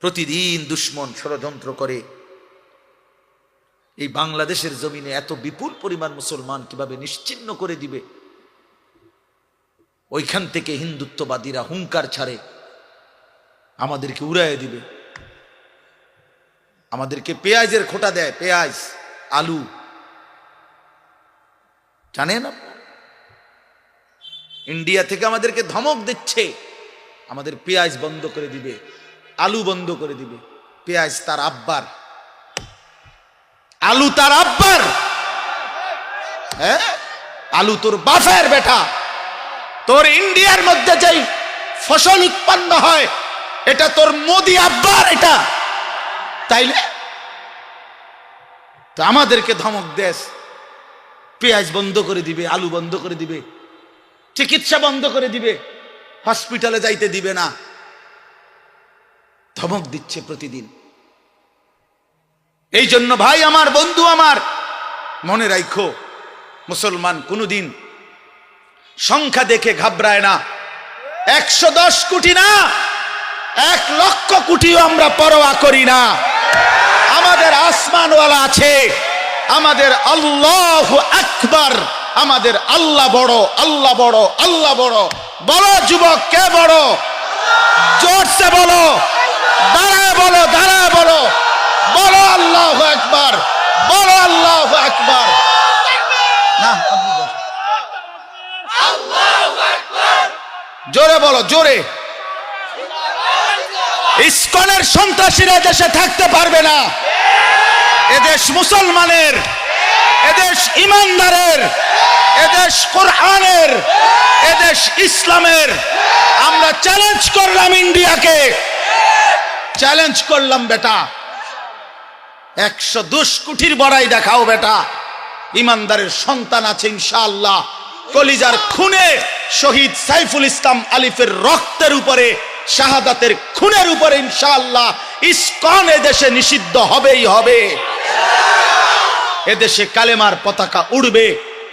প্রতিদিন দুশ্মন ষড়যন্ত্র করে এই বাংলাদেশের জমিনে এত বিপুল পরিমাণ মুসলমান কিভাবে নিশ্চিহ্ন করে দিবে। ওইখান থেকে হিন্দুত্ববাদীরা হুঙ্কার ছাড়ে আমাদেরকে উড়াইয়ে দিবে, আমাদেরকে পেঁয়াজের খোটা দেয়, পেঁয়াজ আলু, জানেন আপনারা? ইন্ডিয়া থেকে আমাদেরকে ধমক দিচ্ছে, আমাদের পেঁয়াজ বন্ধ করে দিবে, আলু বন্ধ করে দিবে। পেঁয়াজ তার আব্বার, আলু তার আব্বার, হ্যাঁ আলু তোর বাপের বেটা। তোর ইন্ডিয়ার মধ্যে যেই ফসল উৎপন্ন হয় এটা তোর মোদি আব্বার, এটা তাইলে তো আমাদেরকে ধমক দেশ, পেঁয়াজ বন্ধ করে দিবে, আলু বন্ধ করে দিবে, চিকিৎসা বন্ধ করে দিবে, হসপিটালে যাইতে দিবে না, ধমক দিচ্ছে প্রতিদিন। এই জন্য ভাই আমার, বন্ধু আমার, মনে রাখো মুসলমান কোনদিন সংখ্যা দেখে ঘাবড়ায় না। 110 কোটি না, 1 লক্ষ কোটিও আমরা পরোয়া করি না। আমাদের আসমানওয়ালা আছে, আমাদের আল্লাহু আকবার, আমাদের আল্লাহ বড়, আল্লাহ বড়, আল্লাহ বড়। বলো যুবক, কে বড়? জোরসে বলো, দাঁড়ায় বলো, দাঁড়ায় বলো, বলো আল্লাহু আকবার, বলো আল্লাহু আকবার। না আপনি বলেন আল্লাহু আকবার, জোরে বলো, জোরে। ইসকনের সন্ত্রাসীরা দেশে থাকতে পারবে না। এদেশ মুসলমানের, এদেশ ইমানদারের, এদেশ কোরআনের, এদেশ ইসলামের। আমরা চ্যালেঞ্জ করলাম ইন্ডিয়াকে, চ্যালেঞ্জ করলাম বেটা, 110 কোটির বড়াই দেখাও বেটা। ইমানদারের সন্তান আছে ইনশাআল্লাহ। কলিজার খুনে শহীদ সাইফুল ইসলাম আলিফের রক্তের উপরে, শাহাদাতের খুনের উপরে ইনশাআল্লাহ ইসকন এদেশে নিষিদ্ধ হবেই হবে। এদেশে কালেমার পতাকা উড়বে,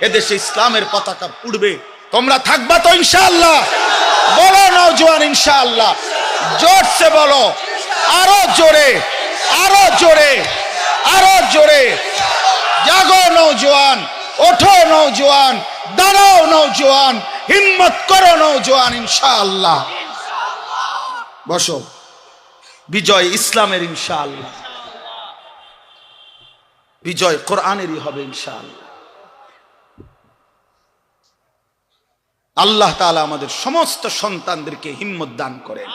এদেশে ইসলামের পতাকা উড়বে। তোমরা থাকবা তো ইনশাআল্লাহ? বলো নওজোয়ান ইনশাআল্লাহ, জোরসে বলো, আরো জোরে, আরো জোরে, আরো জোরে। জাগো নওজোয়ান, ওঠো নওজোয়ান, দাঁড়াও নওজোয়ান, হিম্মত করো নওজোয়ান ইনশাআল্লাহ। বসো, বিজয় ইসলামের ইনশাআল্লাহ, বিজয় কোরআনেরই হবে ইনশাআল্লাহ। আল্লাহ তাআলা আমাদের সমস্ত সন্তানদেরকে হিম্মত দান করেন।